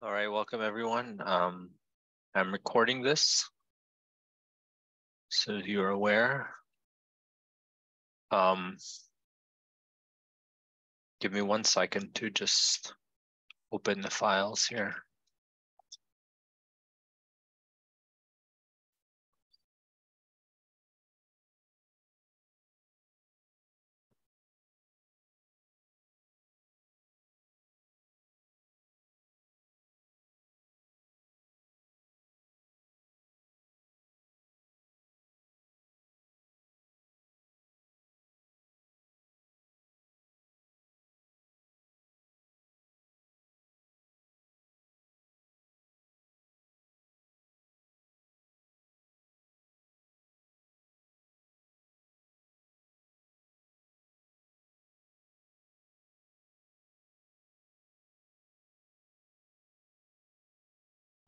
All right, welcome everyone. I'm recording this, so you're aware. Give me 1 second to just open the files here.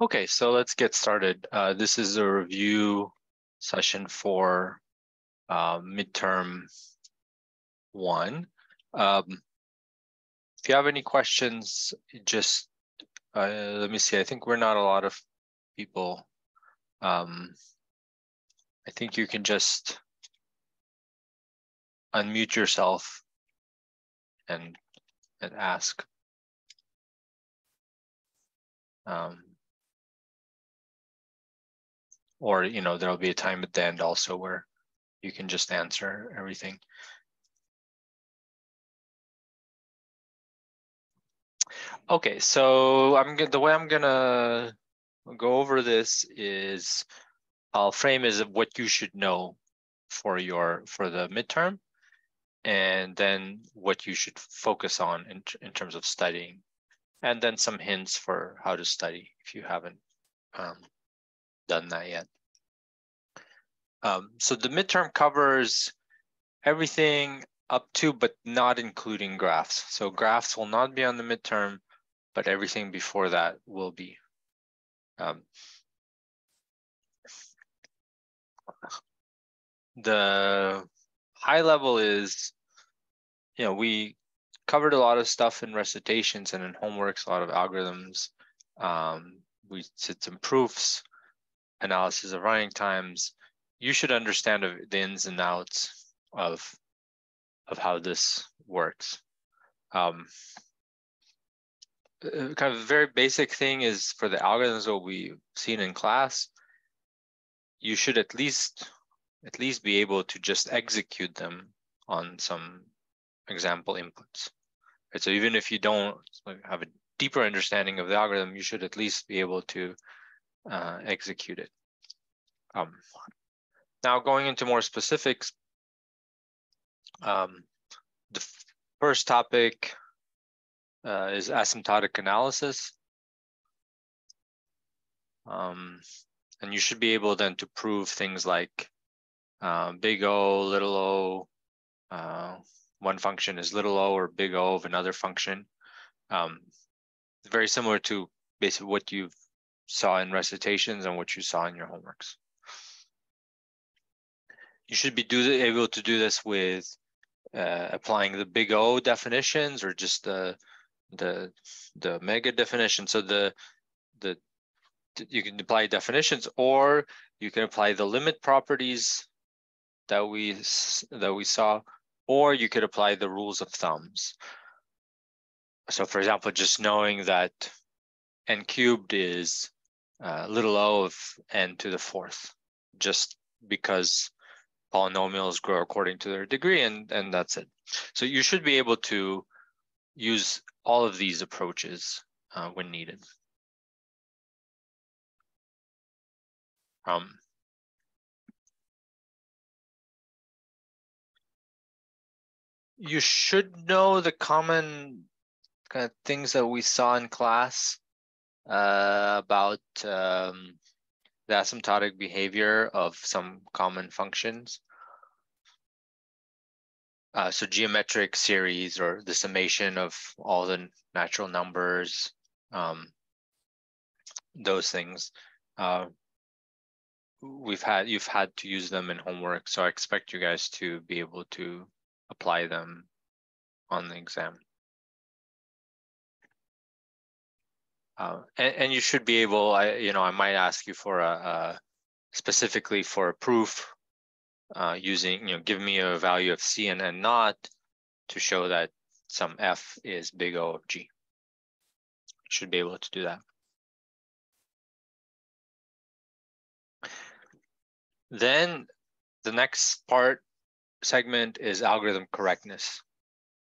Okay, so let's get started. This is a review session for midterm 1. If you have any questions, just let me see. I think we're not a lot of people. I think you can just unmute yourself and ask. Or, there'll be a time at the end also where you can just answer everything. Okay, so the way I'm gonna go over this is I'll frame as what you should know for the midterm, and then what you should focus on in terms of studying, and then some hints for how to study if you haven't done that yet. So the midterm covers everything up to but not including graphs. So graphs will not be on the midterm, but everything before that will be. The high level is, we covered a lot of stuff in recitations and in homeworks, a lot of algorithms. We did some proofs, analysis of running times. You should understand the ins and outs of how this works. Kind of a very basic thing is for the algorithms what we've seen in class, you should at least be able to just execute them on some example inputs. Right? So even if you don't have a deeper understanding of the algorithm, you should at least be able to execute it. Now going into more specifics, the first topic is asymptotic analysis. And you should be able then to prove things like big O, little o, one function is little o or big O of another function. Very similar to basically what you saw in recitations and what you saw in your homeworks. You should be able to do this with applying the big O definitions or just the mega definition. So you can apply definitions, or you can apply the limit properties that we saw, or you could apply the rules of thumbs. So for example, just knowing that n cubed is little o of n to the fourth, just because polynomials grow according to their degree, and that's it. So you should be able to use all of these approaches when needed. You should know the common kind of things that we saw in class about the asymptotic behavior of some common functions. So geometric series, or the summation of all the natural numbers, those things. You've had to use them in homework, so I expect you guys to be able to apply them on the exam. And you should be able, I might ask you for specifically for a proof using, give me a value of C and N naught to show that some F is big O of G. You should be able to do that. Then the next segment is algorithm correctness.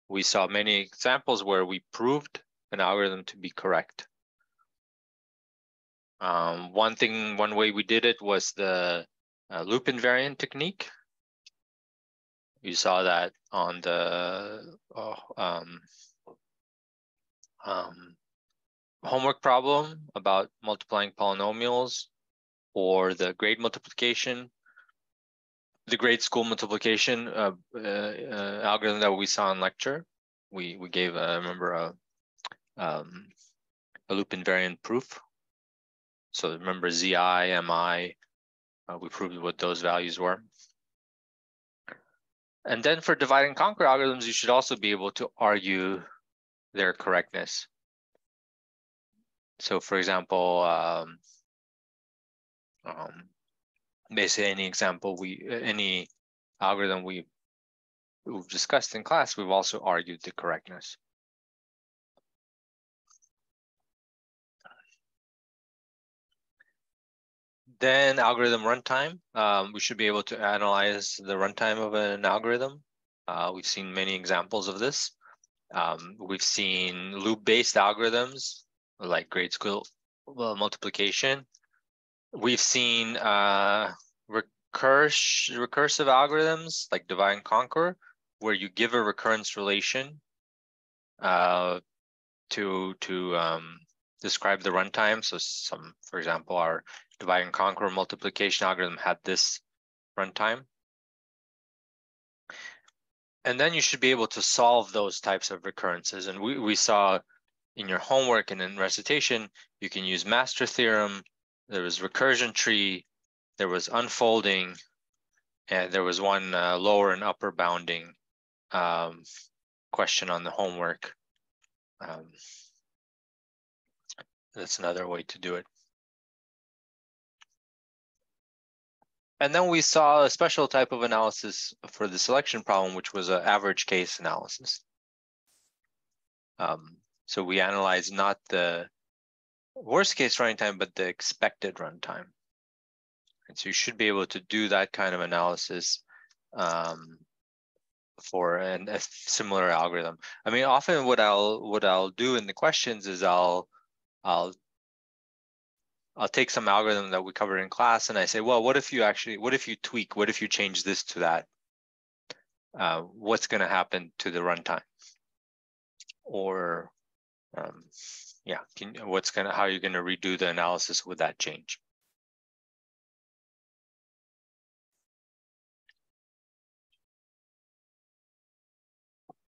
We saw many examples where we proved an algorithm to be correct. One way we did it was the loop invariant technique. You saw that on the homework problem about multiplying polynomials, or the grade multiplication, the grade school multiplication algorithm that we saw in lecture. We gave, remember, a loop invariant proof. So remember Zi, Mi, we proved what those values were. And then for divide and conquer algorithms, you should also be able to argue their correctness. So for example, basically any algorithm we've discussed in class, we've also argued the correctness. Then algorithm runtime. We should be able to analyze the runtime of an algorithm. We've seen many examples of this. We've seen loop-based algorithms like grade school multiplication. We've seen recursive algorithms like divide and conquer, where you give a recurrence relation to describe the runtime. So for example, our divide and conquer multiplication algorithm had this runtime. And then you should be able to solve those types of recurrences. And we saw in your homework and in recitation, you can use master theorem. There was recursion tree, there was unfolding, and there was one lower and upper bounding question on the homework. That's another way to do it. And then we saw a special type of analysis for the selection problem, which was an average case analysis. So we analyzed not the worst case running time, but the expected runtime. And so you should be able to do that kind of analysis for a similar algorithm. I mean, often what I'll do in the questions is I'll take some algorithm that we covered in class and I say, well, what if you tweak, what if you change this to that? What's going to happen to the runtime? Or yeah, how are you going to redo the analysis with that change?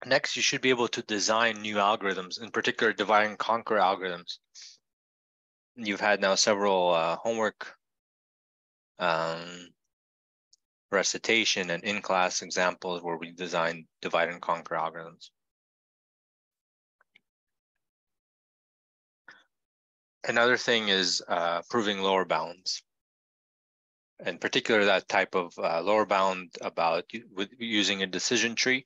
Next, you should be able to design new algorithms, in particular divide and conquer algorithms. You've had now several homework recitation and in-class examples where we design divide and conquer algorithms. Another thing is proving lower bounds. In particular, that type of lower bound with using a decision tree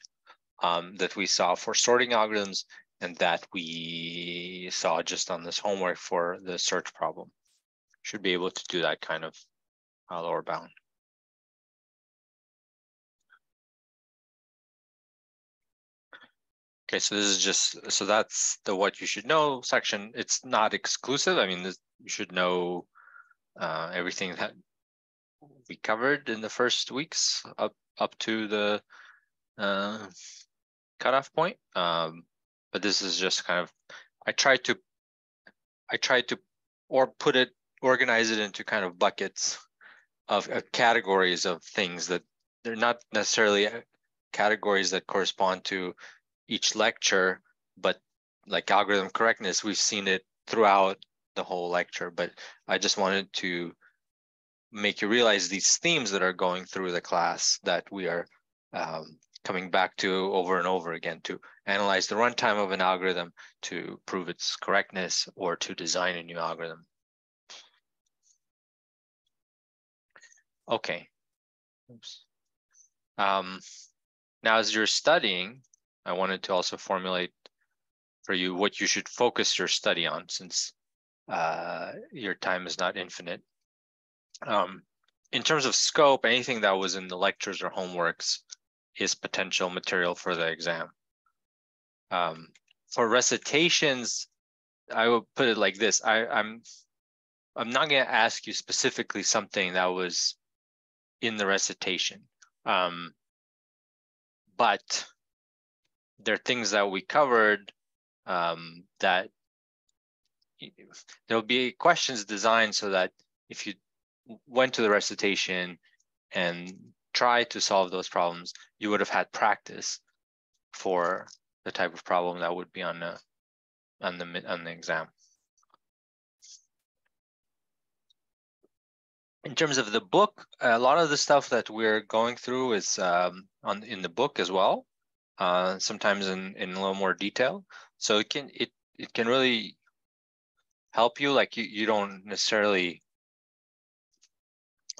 that we saw for sorting algorithms and that we saw just on this homework for the search problem. Should be able to do that kind of lower bound. Okay, so this is so that's the what you should know section. It's not exclusive. I mean, you should know everything that we covered in the first weeks up to the cutoff point. But this is just kind of, I tried to organize it into kind of buckets of categories of things that they're not necessarily categories that correspond to each lecture, but like algorithm correctness, we've seen it throughout the whole lecture, but I just wanted to make you realize these themes that are going through the class that we are coming back to over and over again to analyze the runtime of an algorithm to prove its correctness or to design a new algorithm. Okay. Oops. Now, as you're studying, I wanted to also formulate for you what you should focus your study on, since your time is not infinite. In terms of scope, anything that was in the lectures or homeworks is potential material for the exam. For recitations, I would put it like this. I'm not going to ask you specifically something that was in the recitation, but there are things that we covered that there'll be questions designed so that if you went to the recitation and tried to solve those problems, you would have had practice for the type of problem that would be on the exam. In terms of the book, a lot of the stuff that we're going through is in the book as well, sometimes in a little more detail. So it can really help you. Like you don't necessarily,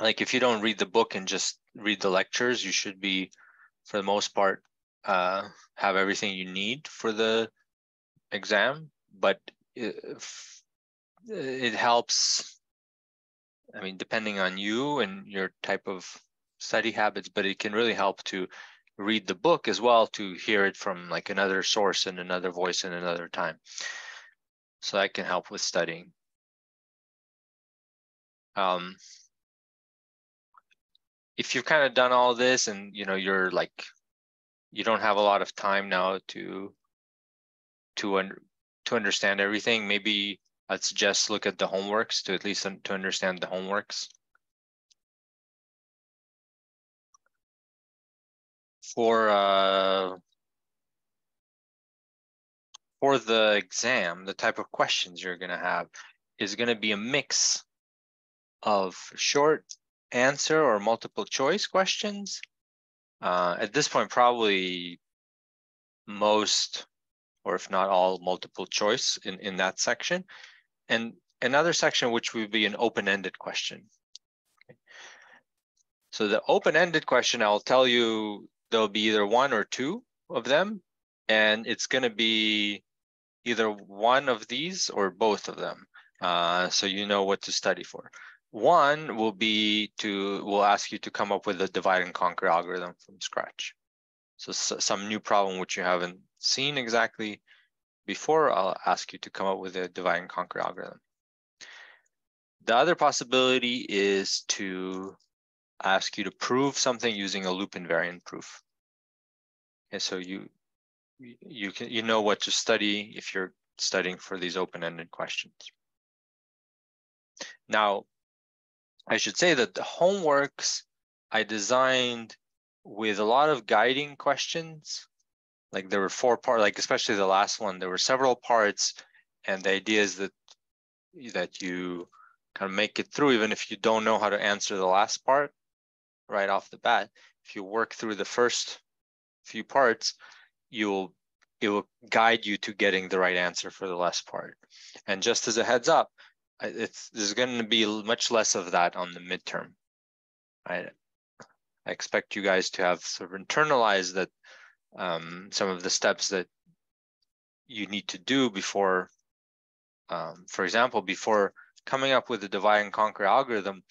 like if you don't read the book and just read the lectures, you should be, for the most part, have everything you need for the exam. But it helps, I mean, depending on you and your type of study habits, but it can really help to read the book as well, to hear it from like another source and another voice and another time. So that can help with studying. If you've kind of done all this and you're like, you don't have a lot of time now to understand everything, maybe I'd suggest look at the homeworks to at least to understand the homeworks. For the exam, the type of questions you're going to have is going to be a mix of short answer or multiple choice questions. At this point, probably most, or if not all, multiple choice in that section. And another section which would be an open-ended question. Okay. So the open-ended question, I'll tell you, there'll be either one or two of them, and it's going to be either one of these or both of them. So you know what to study for. One will ask you to come up with a divide and conquer algorithm from scratch. So some new problem which you haven't seen exactly before, I'll ask you to come up with a divide and conquer algorithm. The other possibility is to ask you to prove something using a loop invariant proof. And so you know what to study if you're studying for these open-ended questions. Now, I should say that the homeworks I designed with a lot of guiding questions. Like there were 4 parts, like especially the last one, there were several parts, and the idea is that you kind of make it through, even if you don't know how to answer the last part right off the bat. If you work through the first few parts, it will guide you to getting the right answer for the last part. And just as a heads up, there's going to be much less of that on the midterm. I expect you guys to have sort of internalized that some of the steps that you need to do before, for example, before coming up with a divide and conquer algorithm,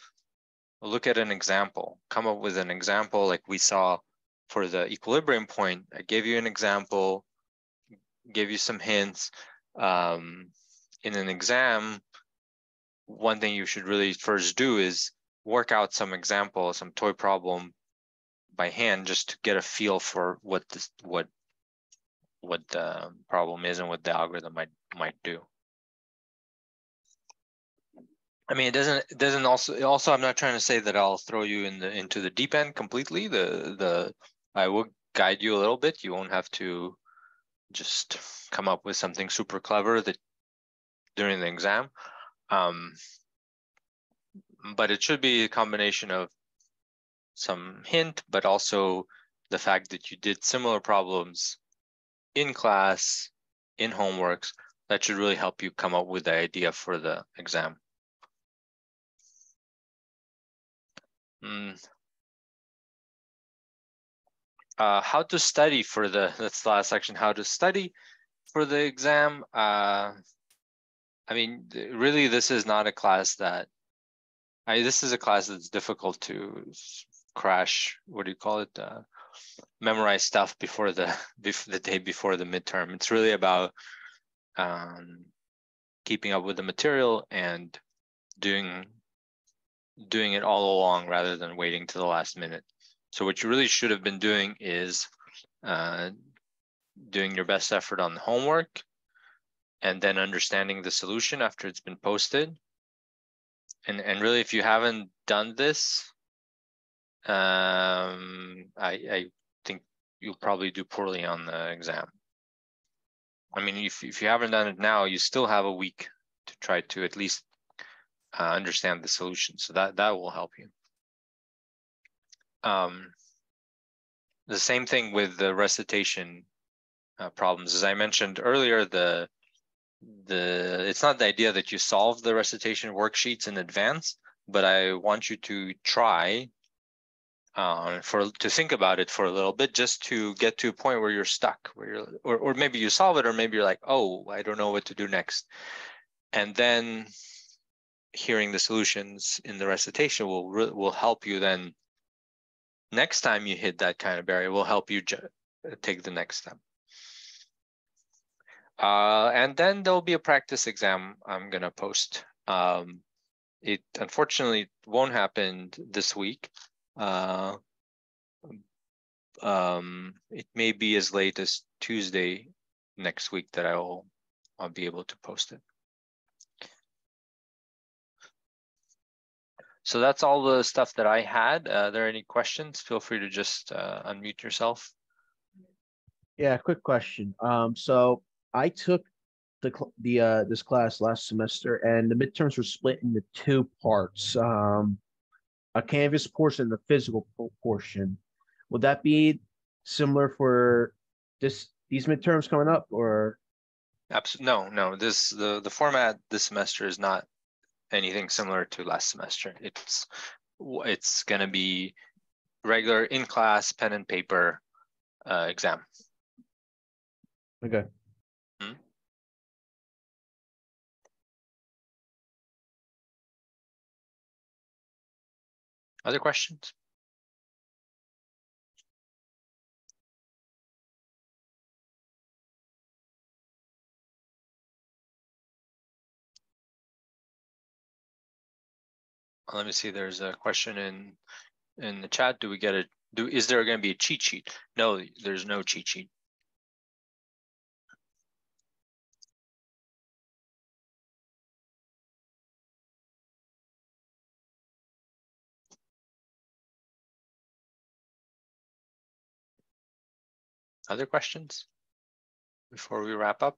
look at an example, come up with an example like we saw for the equilibrium point. I gave you an example, gave you some hints. In an exam, one thing you should really first do is work out some example, some toy problem by hand, just to get a feel for what the problem is and what the algorithm might do. I mean, it doesn't also I'm not trying to say that I'll throw you into the deep end completely. I will guide you a little bit. You won't have to just come up with something super clever during the exam. But it should be a combination of some hint, but also the fact that you did similar problems in class, in homeworks, that should really help you come up with the idea for the exam. How to study for that's the last section, how to study for the exam. I mean, really, this is not a class that, this is a class that's difficult to crash, what do you call it? Memorize stuff before the day before the midterm. It's really about keeping up with the material and doing it all along rather than waiting to the last minute. So what you really should have been doing is doing your best effort on the homework and then understanding the solution after it's been posted. And really, if you haven't done this, I think you'll probably do poorly on the exam. I mean, if you haven't done it now, you still have a week to try to at least understand the solution. So that will help you. The same thing with the recitation problems. As I mentioned earlier, it's not the idea that you solve the recitation worksheets in advance, but I want you to try to think about it for a little bit, just to get to a point where you're stuck, where you're, or maybe you solve it, or maybe you're like, oh, I don't know what to do next. And then hearing the solutions in the recitation will help you then. Next time you hit that kind of barrier, will help you take the next step. And then there'll be a practice exam I'm gonna post. It unfortunately won't happen this week. It may be as late as Tuesday next week that I'll be able to post it. So that's all the stuff that I had. Are there any questions? Feel free to just unmute yourself. Yeah, quick question. So I took this class last semester, and the midterms were split into two parts. A Canvas portion and the physical portion. Would that be similar for these midterms coming up, or? Absolutely, no. The format this semester is not anything similar to last semester. It's gonna be regular in class pen and paper exam. Okay. Other questions? Let me see. There's a question in the chat. Do we get it? Is there going to be a cheat sheet? No, there's no cheat sheet. Other questions before we wrap up?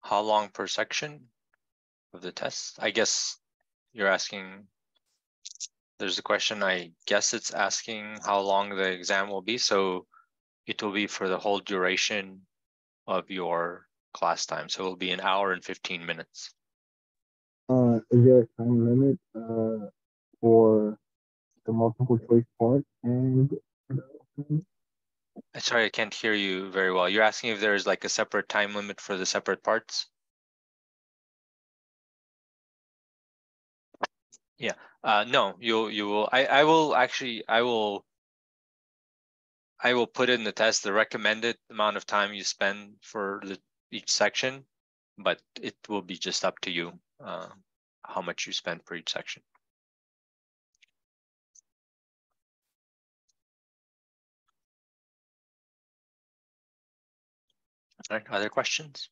How long per section of the test? I guess you're asking, there's a question, I guess it's asking how long the exam will be. So it will be for the whole duration of your class time. So it will be an hour and 15 minutes. Is there a time limit for the multiple choice part? And sorry, I can't hear you very well. You're asking if there's like a separate time limit for the separate parts? Yeah. No, you will. I will put in the test the recommended amount of time you spend for each section, but it will be just up to you how much you spend for each section. All right, other questions?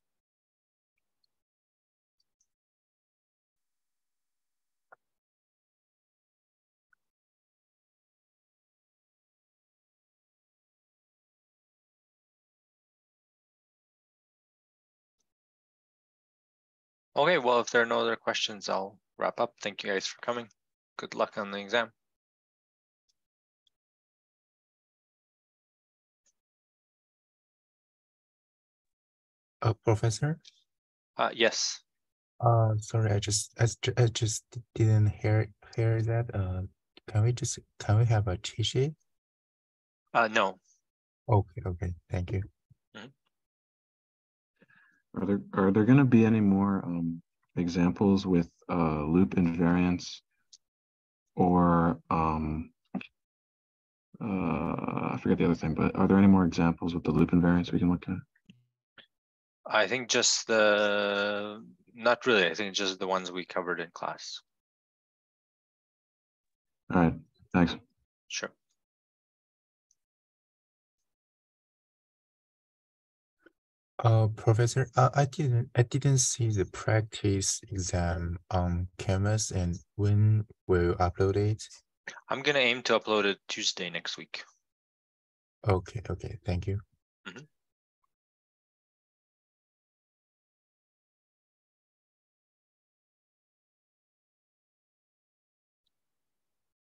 Okay, well, if there are no other questions, I'll wrap up. Thank you guys for coming. Good luck on the exam. Professor? Yes. Sorry, I just didn't hear that. Can we have a cheat sheet? No. Okay, thank you. Are there going to be any more examples with loop invariance or I forget the other thing, but are there any more examples with the loop invariance we can look at? I think just not really. I think just the ones we covered in class. All right, thanks. Sure. Professor, I didn't see the practice exam on Canvas, and when will you upload it? I'm gonna aim to upload it Tuesday next week. Okay, thank you. Mhm.